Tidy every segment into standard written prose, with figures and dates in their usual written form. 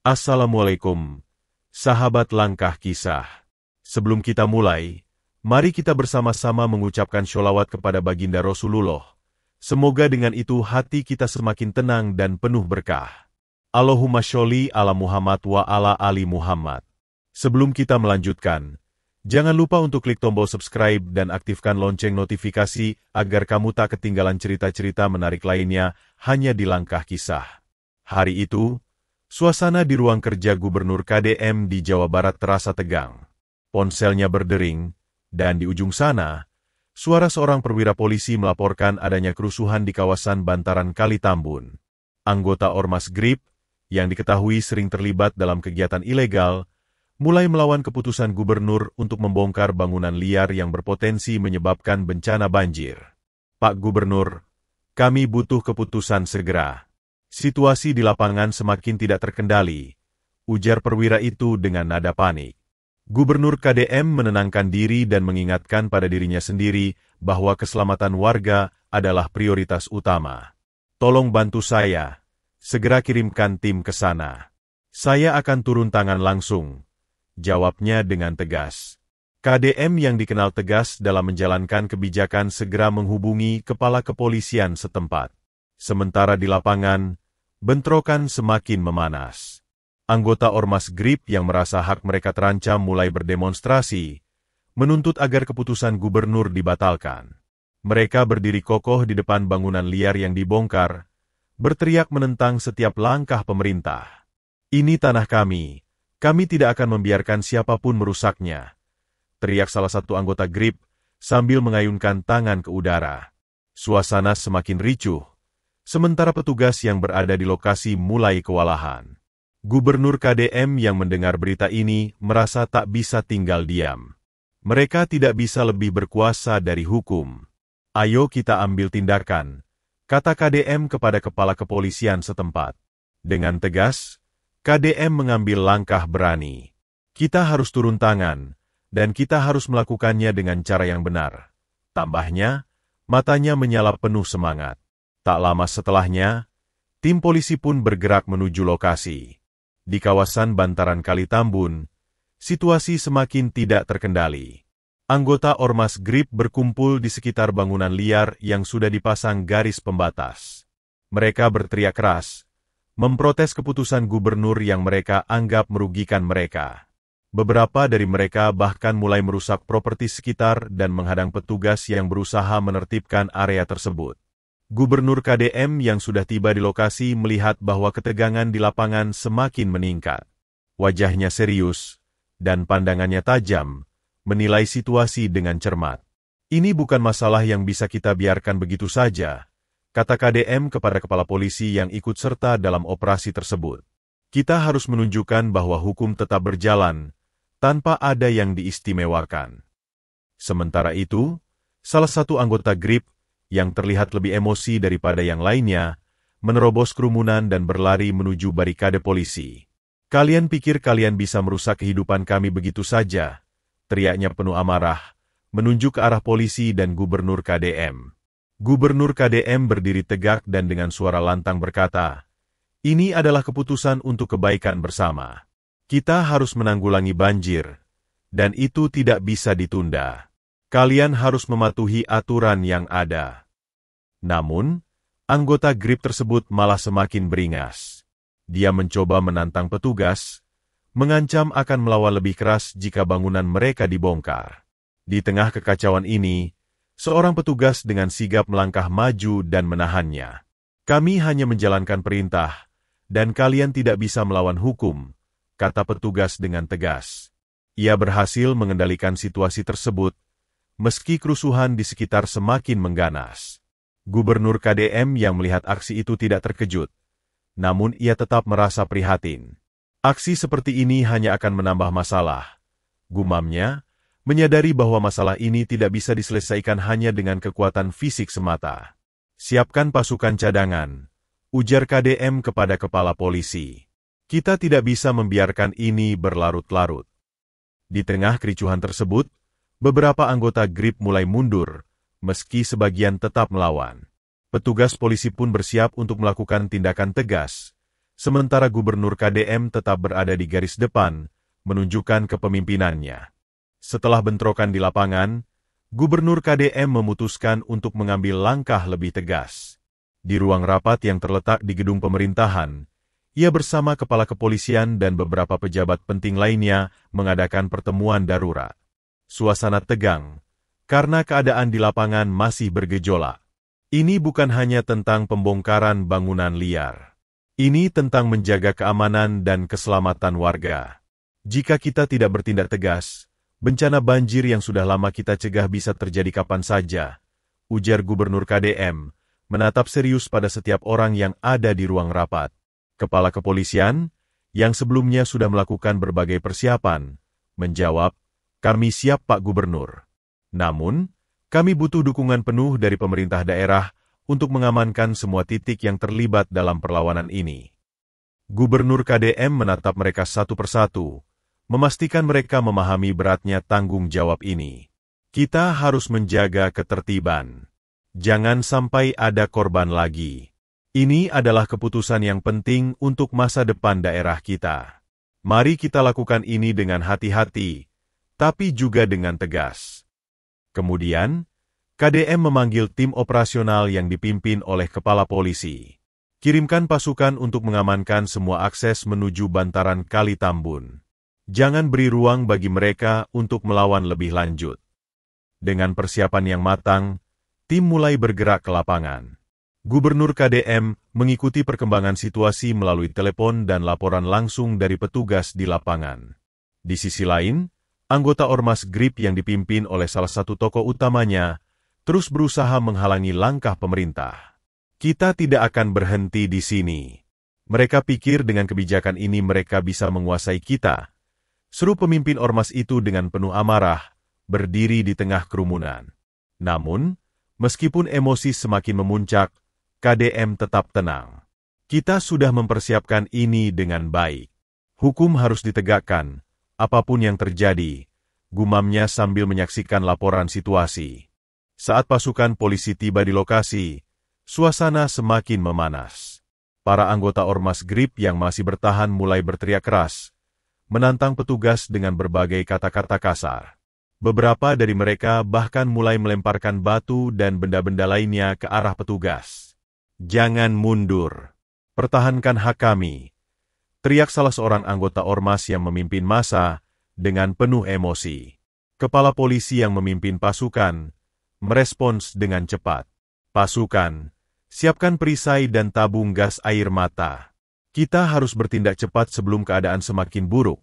Assalamualaikum, sahabat Langkah Kisah. Sebelum kita mulai, mari kita bersama-sama mengucapkan sholawat kepada baginda Rasulullah. Semoga dengan itu hati kita semakin tenang dan penuh berkah. Allahumma sholli ala Muhammad wa ala ali Muhammad. Sebelum kita melanjutkan, jangan lupa untuk klik tombol subscribe dan aktifkan lonceng notifikasi agar kamu tak ketinggalan cerita-cerita menarik lainnya hanya di Langkah Kisah. Hari itu, suasana di ruang kerja Gubernur KDM di Jawa Barat terasa tegang. Ponselnya berdering, dan di ujung sana, suara seorang perwira polisi melaporkan adanya kerusuhan di kawasan bantaran Kali Tambun. Anggota Ormas GRIP, yang diketahui sering terlibat dalam kegiatan ilegal, mulai melawan keputusan gubernur untuk membongkar bangunan liar yang berpotensi menyebabkan bencana banjir. Pak Gubernur, kami butuh keputusan segera. Situasi di lapangan semakin tidak terkendali, ujar perwira itu dengan nada panik. Gubernur KDM menenangkan diri dan mengingatkan pada dirinya sendiri bahwa keselamatan warga adalah prioritas utama. Tolong bantu saya, segera kirimkan tim ke sana. Saya akan turun tangan langsung, jawabnya dengan tegas. KDM yang dikenal tegas dalam menjalankan kebijakan segera menghubungi kepala kepolisian setempat. Sementara di lapangan, bentrokan semakin memanas. Anggota Ormas GRIP yang merasa hak mereka terancam mulai berdemonstrasi, menuntut agar keputusan gubernur dibatalkan. Mereka berdiri kokoh di depan bangunan liar yang dibongkar, berteriak menentang setiap langkah pemerintah. Ini tanah kami tidak akan membiarkan siapapun merusaknya, teriak salah satu anggota GRIP sambil mengayunkan tangan ke udara. Suasana semakin ricuh, sementara petugas yang berada di lokasi mulai kewalahan. Gubernur KDM yang mendengar berita ini merasa tak bisa tinggal diam. Mereka tidak bisa lebih berkuasa dari hukum. Ayo kita ambil tindakan, kata KDM kepada kepala kepolisian setempat. Dengan tegas, KDM mengambil langkah berani. Kita harus turun tangan, dan kita harus melakukannya dengan cara yang benar. Tambahnya, matanya menyala penuh semangat. Tak lama setelahnya, tim polisi pun bergerak menuju lokasi. Di kawasan bantaran Kali Tambun, situasi semakin tidak terkendali. Anggota Ormas GRIP berkumpul di sekitar bangunan liar yang sudah dipasang garis pembatas. Mereka berteriak keras, memprotes keputusan gubernur yang mereka anggap merugikan mereka. Beberapa dari mereka bahkan mulai merusak properti sekitar dan menghadang petugas yang berusaha menertibkan area tersebut. Gubernur KDM yang sudah tiba di lokasi melihat bahwa ketegangan di lapangan semakin meningkat. Wajahnya serius, dan pandangannya tajam, menilai situasi dengan cermat. Ini bukan masalah yang bisa kita biarkan begitu saja, kata KDM kepada kepala polisi yang ikut serta dalam operasi tersebut. Kita harus menunjukkan bahwa hukum tetap berjalan, tanpa ada yang diistimewakan. Sementara itu, salah satu anggota GRIP, yang terlihat lebih emosi daripada yang lainnya, menerobos kerumunan dan berlari menuju barikade polisi. Kalian pikir kalian bisa merusak kehidupan kami begitu saja? Teriaknya penuh amarah, menunjuk ke arah polisi dan Gubernur KDM. Gubernur KDM berdiri tegak dan dengan suara lantang berkata, "Ini adalah keputusan untuk kebaikan bersama. Kita harus menanggulangi banjir, dan itu tidak bisa ditunda. Kalian harus mematuhi aturan yang ada." Namun, anggota GRIP tersebut malah semakin beringas. Dia mencoba menantang petugas, mengancam akan melawan lebih keras jika bangunan mereka dibongkar. Di tengah kekacauan ini, seorang petugas dengan sigap melangkah maju dan menahannya. "Kami hanya menjalankan perintah, dan kalian tidak bisa melawan hukum," kata petugas dengan tegas. Ia berhasil mengendalikan situasi tersebut, meski kerusuhan di sekitar semakin mengganas. Gubernur KDM yang melihat aksi itu tidak terkejut, namun ia tetap merasa prihatin. Aksi seperti ini hanya akan menambah masalah, gumamnya, menyadari bahwa masalah ini tidak bisa diselesaikan hanya dengan kekuatan fisik semata. "Siapkan pasukan cadangan," ujar KDM kepada kepala polisi. "Kita tidak bisa membiarkan ini berlarut-larut." Di tengah kericuhan tersebut, beberapa anggota GRIP mulai mundur, meski sebagian tetap melawan. Petugas polisi pun bersiap untuk melakukan tindakan tegas, sementara Gubernur KDM tetap berada di garis depan, menunjukkan kepemimpinannya. Setelah bentrokan di lapangan, Gubernur KDM memutuskan untuk mengambil langkah lebih tegas. Di ruang rapat yang terletak di gedung pemerintahan, ia bersama kepala kepolisian dan beberapa pejabat penting lainnya mengadakan pertemuan darurat. Suasana tegang, karena keadaan di lapangan masih bergejolak. Ini bukan hanya tentang pembongkaran bangunan liar. Ini tentang menjaga keamanan dan keselamatan warga. Jika kita tidak bertindak tegas, bencana banjir yang sudah lama kita cegah bisa terjadi kapan saja, ujar Gubernur KDM, menatap serius pada setiap orang yang ada di ruang rapat. Kepala kepolisian, yang sebelumnya sudah melakukan berbagai persiapan, menjawab, "Kami siap Pak Gubernur. Namun, kami butuh dukungan penuh dari pemerintah daerah untuk mengamankan semua titik yang terlibat dalam perlawanan ini." Gubernur KDM menatap mereka satu persatu, memastikan mereka memahami beratnya tanggung jawab ini. Kita harus menjaga ketertiban. Jangan sampai ada korban lagi. Ini adalah keputusan yang penting untuk masa depan daerah kita. Mari kita lakukan ini dengan hati-hati, tapi juga dengan tegas. Kemudian, KDM memanggil tim operasional yang dipimpin oleh Kepala Polisi. Kirimkan pasukan untuk mengamankan semua akses menuju bantaran Kali Tambun. Jangan beri ruang bagi mereka untuk melawan lebih lanjut. Dengan persiapan yang matang, tim mulai bergerak ke lapangan. Gubernur KDM mengikuti perkembangan situasi melalui telepon dan laporan langsung dari petugas di lapangan. Di sisi lain, anggota Ormas GRIP yang dipimpin oleh salah satu tokoh utamanya terus berusaha menghalangi langkah pemerintah. Kita tidak akan berhenti di sini. Mereka pikir dengan kebijakan ini mereka bisa menguasai kita. Seru pemimpin Ormas itu dengan penuh amarah, berdiri di tengah kerumunan. Namun, meskipun emosi semakin memuncak, KDM tetap tenang. Kita sudah mempersiapkan ini dengan baik. Hukum harus ditegakkan, apapun yang terjadi, gumamnya sambil menyaksikan laporan situasi. Saat pasukan polisi tiba di lokasi, suasana semakin memanas. Para anggota Ormas GRIP yang masih bertahan mulai berteriak keras, menantang petugas dengan berbagai kata-kata kasar. Beberapa dari mereka bahkan mulai melemparkan batu dan benda-benda lainnya ke arah petugas. "Jangan mundur. Pertahankan hak kami," teriak salah seorang anggota ormas yang memimpin massa dengan penuh emosi. Kepala polisi yang memimpin pasukan merespons dengan cepat. "Pasukan, siapkan perisai dan tabung gas air mata. Kita harus bertindak cepat sebelum keadaan semakin buruk,"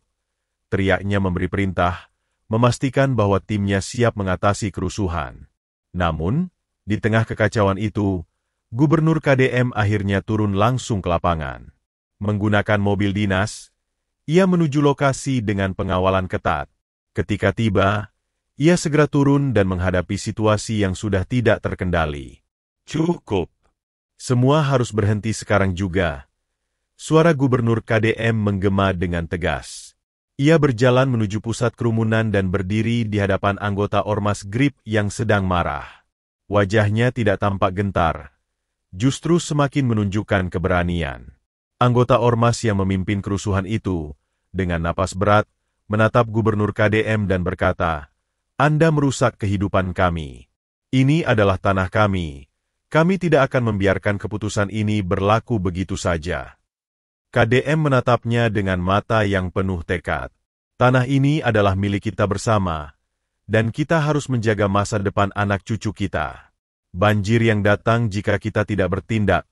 teriaknya memberi perintah, memastikan bahwa timnya siap mengatasi kerusuhan. Namun, di tengah kekacauan itu, Gubernur KDM akhirnya turun langsung ke lapangan. Menggunakan mobil dinas, ia menuju lokasi dengan pengawalan ketat. Ketika tiba, ia segera turun dan menghadapi situasi yang sudah tidak terkendali. "Cukup. Semua harus berhenti sekarang juga," suara Gubernur KDM menggema dengan tegas. Ia berjalan menuju pusat kerumunan dan berdiri di hadapan anggota Ormas GRIP yang sedang marah. Wajahnya tidak tampak gentar, justru semakin menunjukkan keberanian. Anggota Ormas yang memimpin kerusuhan itu, dengan napas berat, menatap Gubernur KDM dan berkata, "Anda merusak kehidupan kami. Ini adalah tanah kami. Kami tidak akan membiarkan keputusan ini berlaku begitu saja." KDM menatapnya dengan mata yang penuh tekad. "Tanah ini adalah milik kita bersama, dan kita harus menjaga masa depan anak cucu kita. Banjir yang datang jika kita tidak bertindak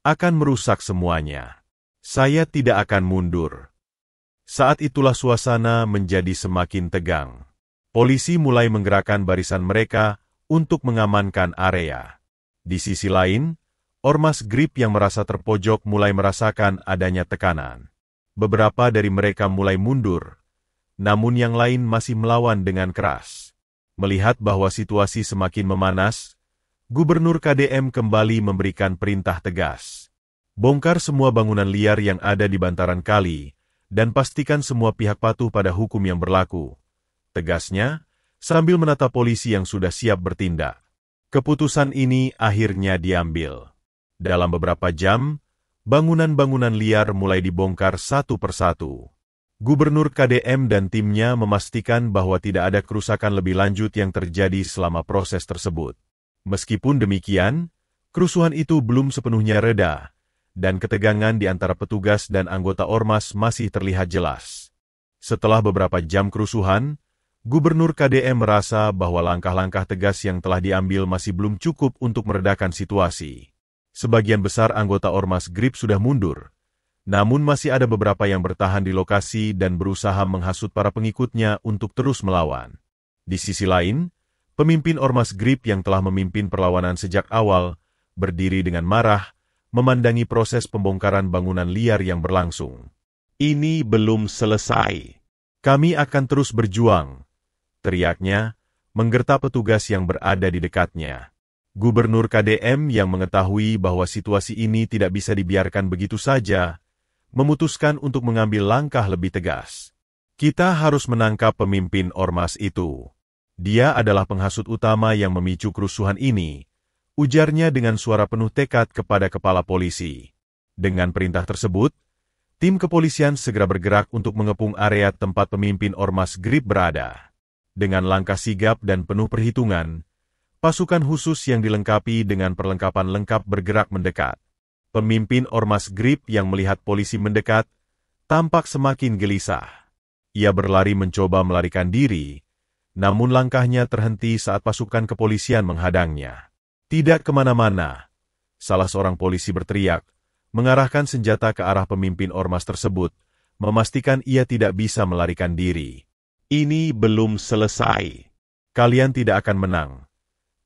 akan merusak semuanya. Saya tidak akan mundur." Saat itulah suasana menjadi semakin tegang. Polisi mulai menggerakkan barisan mereka untuk mengamankan area. Di sisi lain, Ormas GRIP yang merasa terpojok mulai merasakan adanya tekanan. Beberapa dari mereka mulai mundur, namun yang lain masih melawan dengan keras. Melihat bahwa situasi semakin memanas, Gubernur KDM kembali memberikan perintah tegas. "Bongkar semua bangunan liar yang ada di bantaran kali, dan pastikan semua pihak patuh pada hukum yang berlaku," tegasnya, sambil menatap polisi yang sudah siap bertindak. Keputusan ini akhirnya diambil. Dalam beberapa jam, bangunan-bangunan liar mulai dibongkar satu persatu. Gubernur KDM dan timnya memastikan bahwa tidak ada kerusakan lebih lanjut yang terjadi selama proses tersebut. Meskipun demikian, kerusuhan itu belum sepenuhnya reda, dan ketegangan di antara petugas dan anggota ormas masih terlihat jelas. Setelah beberapa jam kerusuhan, Gubernur KDM merasa bahwa langkah-langkah tegas yang telah diambil masih belum cukup untuk meredakan situasi. Sebagian besar anggota ormas GRIP sudah mundur, namun masih ada beberapa yang bertahan di lokasi dan berusaha menghasut para pengikutnya untuk terus melawan. Di sisi lain, pemimpin ormas GRIP yang telah memimpin perlawanan sejak awal, berdiri dengan marah, memandangi proses pembongkaran bangunan liar yang berlangsung. Ini belum selesai. Kami akan terus berjuang, teriaknya, menggertak petugas yang berada di dekatnya. Gubernur KDM yang mengetahui bahwa situasi ini tidak bisa dibiarkan begitu saja, memutuskan untuk mengambil langkah lebih tegas. Kita harus menangkap pemimpin ormas itu. Dia adalah penghasut utama yang memicu kerusuhan ini, ujarnya dengan suara penuh tekad kepada kepala polisi. Dengan perintah tersebut, tim kepolisian segera bergerak untuk mengepung area tempat pemimpin ormas GRIP berada. Dengan langkah sigap dan penuh perhitungan, pasukan khusus yang dilengkapi dengan perlengkapan lengkap bergerak mendekat. Pemimpin ormas GRIP yang melihat polisi mendekat, tampak semakin gelisah. Ia berlari mencoba melarikan diri, namun langkahnya terhenti saat pasukan kepolisian menghadangnya. Tidak kemana-mana, salah seorang polisi berteriak, mengarahkan senjata ke arah pemimpin ormas tersebut, memastikan ia tidak bisa melarikan diri. Ini belum selesai. Kalian tidak akan menang,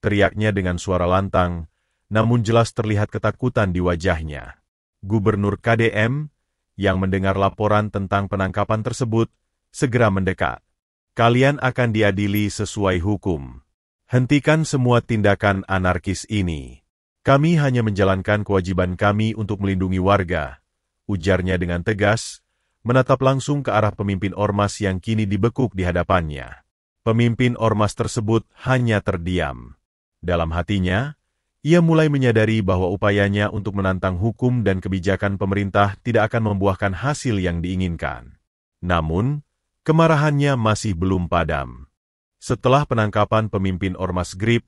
teriaknya dengan suara lantang, namun jelas terlihat ketakutan di wajahnya. Gubernur KDM, yang mendengar laporan tentang penangkapan tersebut, segera mendekat. Kalian akan diadili sesuai hukum. Hentikan semua tindakan anarkis ini. Kami hanya menjalankan kewajiban kami untuk melindungi warga, ujarnya dengan tegas, menatap langsung ke arah pemimpin ormas yang kini dibekuk di hadapannya. Pemimpin ormas tersebut hanya terdiam. Dalam hatinya, ia mulai menyadari bahwa upayanya untuk menantang hukum dan kebijakan pemerintah tidak akan membuahkan hasil yang diinginkan. Namun, kemarahannya masih belum padam. Setelah penangkapan pemimpin ormas GRIP,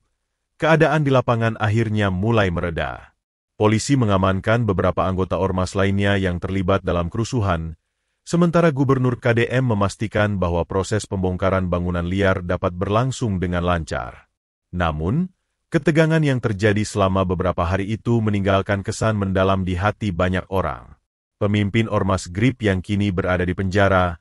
keadaan di lapangan akhirnya mulai mereda. Polisi mengamankan beberapa anggota ormas lainnya yang terlibat dalam kerusuhan, sementara Gubernur KDM memastikan bahwa proses pembongkaran bangunan liar dapat berlangsung dengan lancar. Namun, ketegangan yang terjadi selama beberapa hari itu meninggalkan kesan mendalam di hati banyak orang. Pemimpin ormas GRIP yang kini berada di penjara,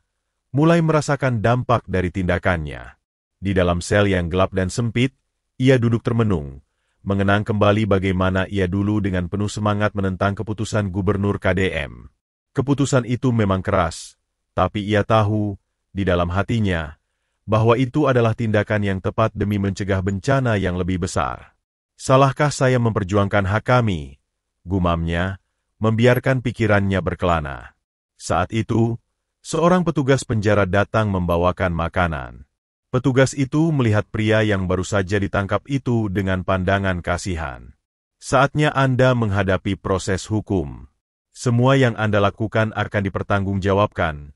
mulai merasakan dampak dari tindakannya. Di dalam sel yang gelap dan sempit, ia duduk termenung, mengenang kembali bagaimana ia dulu dengan penuh semangat menentang keputusan Gubernur KDM. Keputusan itu memang keras, tapi ia tahu, di dalam hatinya, bahwa itu adalah tindakan yang tepat demi mencegah bencana yang lebih besar. Salahkah saya memperjuangkan hak kami? Gumamnya, membiarkan pikirannya berkelana. Saat itu, seorang petugas penjara datang membawakan makanan. Petugas itu melihat pria yang baru saja ditangkap itu dengan pandangan kasihan. Saatnya Anda menghadapi proses hukum. Semua yang Anda lakukan akan dipertanggungjawabkan,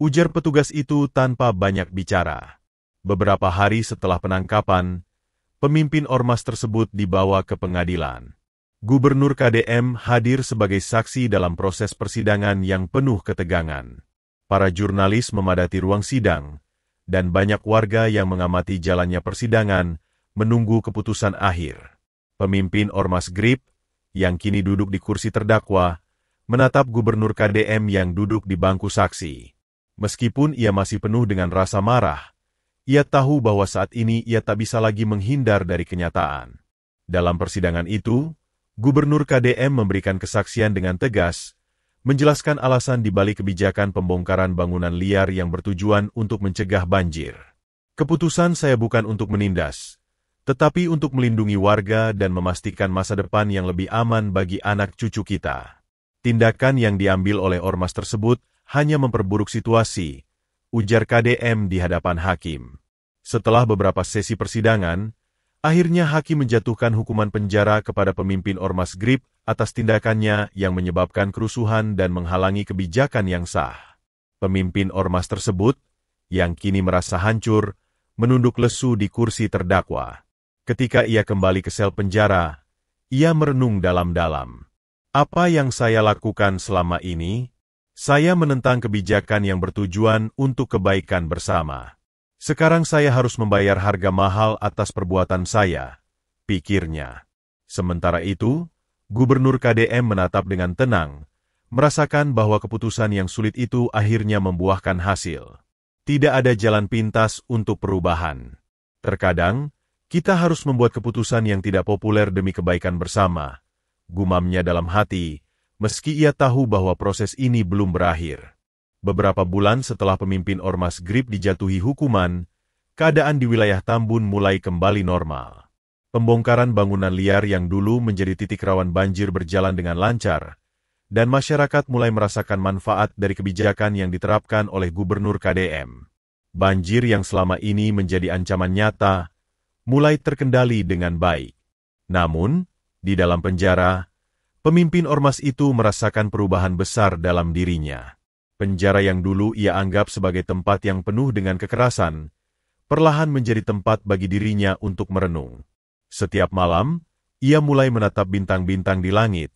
ujar petugas itu tanpa banyak bicara. Beberapa hari setelah penangkapan, pemimpin ormas tersebut dibawa ke pengadilan. Gubernur KDM hadir sebagai saksi dalam proses persidangan yang penuh ketegangan. Para jurnalis memadati ruang sidang, dan banyak warga yang mengamati jalannya persidangan, menunggu keputusan akhir. Pemimpin ormas GRIP, yang kini duduk di kursi terdakwa, menatap Gubernur KDM yang duduk di bangku saksi. Meskipun ia masih penuh dengan rasa marah, ia tahu bahwa saat ini ia tak bisa lagi menghindar dari kenyataan. Dalam persidangan itu, Gubernur KDM memberikan kesaksian dengan tegas, menjelaskan alasan di balik kebijakan pembongkaran bangunan liar yang bertujuan untuk mencegah banjir. Keputusan saya bukan untuk menindas, tetapi untuk melindungi warga dan memastikan masa depan yang lebih aman bagi anak cucu kita. Tindakan yang diambil oleh ormas tersebut hanya memperburuk situasi, ujar KDM di hadapan hakim. Setelah beberapa sesi persidangan, akhirnya hakim menjatuhkan hukuman penjara kepada pemimpin ormas GRIP atas tindakannya yang menyebabkan kerusuhan dan menghalangi kebijakan yang sah. Pemimpin ormas tersebut, yang kini merasa hancur, menunduk lesu di kursi terdakwa. Ketika ia kembali ke sel penjara, ia merenung dalam-dalam. Apa yang saya lakukan selama ini? Saya menentang kebijakan yang bertujuan untuk kebaikan bersama. Sekarang saya harus membayar harga mahal atas perbuatan saya, pikirnya. Sementara itu, Gubernur KDM menatap dengan tenang, merasakan bahwa keputusan yang sulit itu akhirnya membuahkan hasil. Tidak ada jalan pintas untuk perubahan. Terkadang, kita harus membuat keputusan yang tidak populer demi kebaikan bersama, gumamnya dalam hati, meski ia tahu bahwa proses ini belum berakhir. Beberapa bulan setelah pemimpin ormas GRIP dijatuhi hukuman, keadaan di wilayah Tambun mulai kembali normal. Pembongkaran bangunan liar yang dulu menjadi titik rawan banjir berjalan dengan lancar, dan masyarakat mulai merasakan manfaat dari kebijakan yang diterapkan oleh Gubernur KDM. Banjir yang selama ini menjadi ancaman nyata, mulai terkendali dengan baik. Namun, di dalam penjara, pemimpin ormas itu merasakan perubahan besar dalam dirinya. Penjara yang dulu ia anggap sebagai tempat yang penuh dengan kekerasan, perlahan menjadi tempat bagi dirinya untuk merenung. Setiap malam, ia mulai menatap bintang-bintang di langit,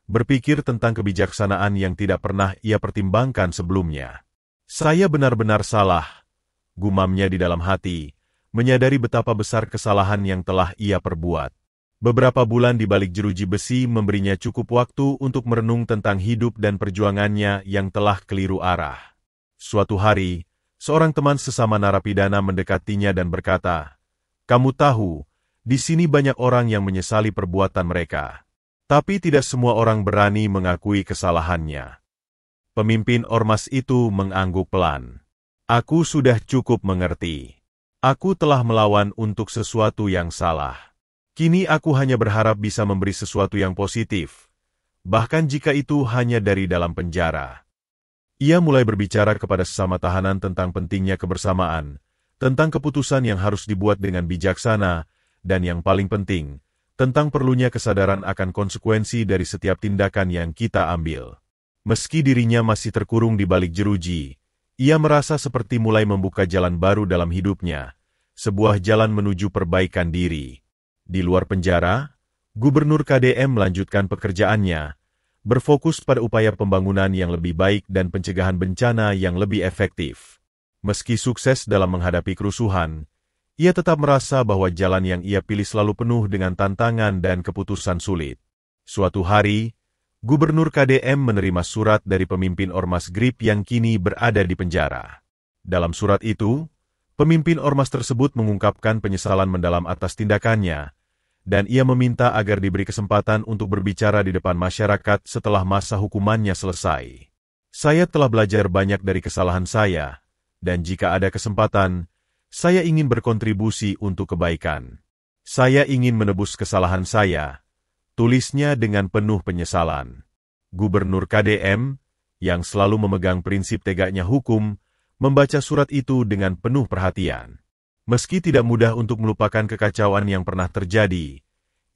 berpikir tentang kebijaksanaan yang tidak pernah ia pertimbangkan sebelumnya. Saya benar-benar salah, gumamnya di dalam hati, menyadari betapa besar kesalahan yang telah ia perbuat. Beberapa bulan di balik jeruji besi memberinya cukup waktu untuk merenung tentang hidup dan perjuangannya yang telah keliru arah. Suatu hari, seorang teman sesama narapidana mendekatinya dan berkata, "Kamu tahu, di sini banyak orang yang menyesali perbuatan mereka. Tapi tidak semua orang berani mengakui kesalahannya." Pemimpin ormas itu mengangguk pelan. "Aku sudah cukup mengerti. Aku telah melawan untuk sesuatu yang salah. Kini aku hanya berharap bisa memberi sesuatu yang positif, bahkan jika itu hanya dari dalam penjara." Ia mulai berbicara kepada sesama tahanan tentang pentingnya kebersamaan, tentang keputusan yang harus dibuat dengan bijaksana, dan yang paling penting, tentang perlunya kesadaran akan konsekuensi dari setiap tindakan yang kita ambil. Meski dirinya masih terkurung di balik jeruji, ia merasa seperti mulai membuka jalan baru dalam hidupnya, sebuah jalan menuju perbaikan diri. Di luar penjara, Gubernur KDM melanjutkan pekerjaannya, berfokus pada upaya pembangunan yang lebih baik dan pencegahan bencana yang lebih efektif. Meski sukses dalam menghadapi kerusuhan, ia tetap merasa bahwa jalan yang ia pilih selalu penuh dengan tantangan dan keputusan sulit. Suatu hari, Gubernur KDM menerima surat dari pemimpin ormas GRIP yang kini berada di penjara. Dalam surat itu, pemimpin ormas tersebut mengungkapkan penyesalan mendalam atas tindakannya, dan ia meminta agar diberi kesempatan untuk berbicara di depan masyarakat setelah masa hukumannya selesai. "Saya telah belajar banyak dari kesalahan saya, dan jika ada kesempatan, saya ingin berkontribusi untuk kebaikan. Saya ingin menebus kesalahan saya," tulisnya dengan penuh penyesalan. Gubernur KDM, yang selalu memegang prinsip tegaknya hukum, membaca surat itu dengan penuh perhatian. Meski tidak mudah untuk melupakan kekacauan yang pernah terjadi,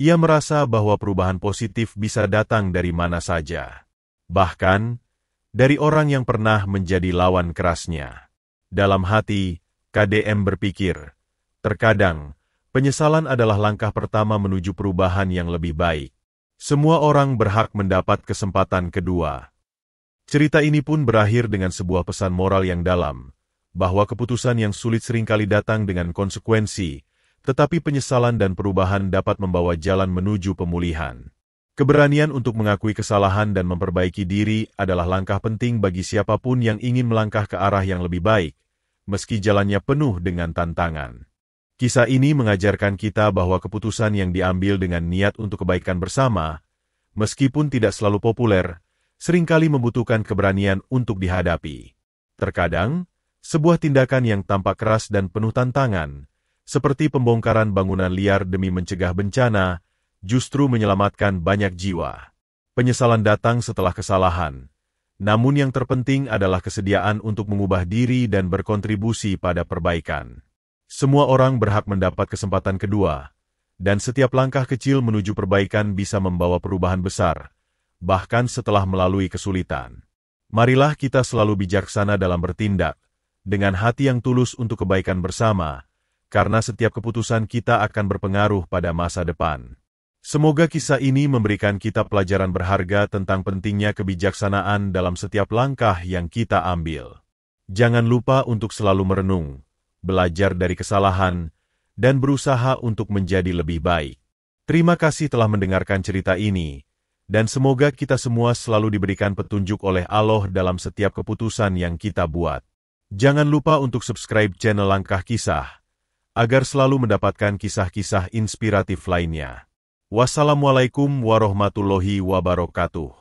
ia merasa bahwa perubahan positif bisa datang dari mana saja. Bahkan, dari orang yang pernah menjadi lawan kerasnya. Dalam hati, KDM berpikir, terkadang, penyesalan adalah langkah pertama menuju perubahan yang lebih baik. Semua orang berhak mendapat kesempatan kedua. Cerita ini pun berakhir dengan sebuah pesan moral yang dalam, bahwa keputusan yang sulit seringkali datang dengan konsekuensi, tetapi penyesalan dan perubahan dapat membawa jalan menuju pemulihan. Keberanian untuk mengakui kesalahan dan memperbaiki diri adalah langkah penting bagi siapapun yang ingin melangkah ke arah yang lebih baik, meski jalannya penuh dengan tantangan. Kisah ini mengajarkan kita bahwa keputusan yang diambil dengan niat untuk kebaikan bersama, meskipun tidak selalu populer, seringkali membutuhkan keberanian untuk dihadapi. Terkadang, sebuah tindakan yang tampak keras dan penuh tantangan, seperti pembongkaran bangunan liar demi mencegah bencana, justru menyelamatkan banyak jiwa. Penyesalan datang setelah kesalahan, namun yang terpenting adalah kesediaan untuk mengubah diri dan berkontribusi pada perbaikan. Semua orang berhak mendapat kesempatan kedua, Dan setiap langkah kecil menuju perbaikan bisa membawa perubahan besar, bahkan setelah melalui kesulitan. Marilah kita selalu bijaksana dalam bertindak, dengan hati yang tulus untuk kebaikan bersama, karena setiap keputusan kita akan berpengaruh pada masa depan. Semoga kisah ini memberikan kita pelajaran berharga tentang pentingnya kebijaksanaan dalam setiap langkah yang kita ambil. Jangan lupa untuk selalu merenung, belajar dari kesalahan, dan berusaha untuk menjadi lebih baik. Terima kasih telah mendengarkan cerita ini, dan semoga kita semua selalu diberikan petunjuk oleh Allah dalam setiap keputusan yang kita buat. Jangan lupa untuk subscribe channel Langkah Kisah, agar selalu mendapatkan kisah-kisah inspiratif lainnya. Wassalamualaikum warahmatullahi wabarakatuh.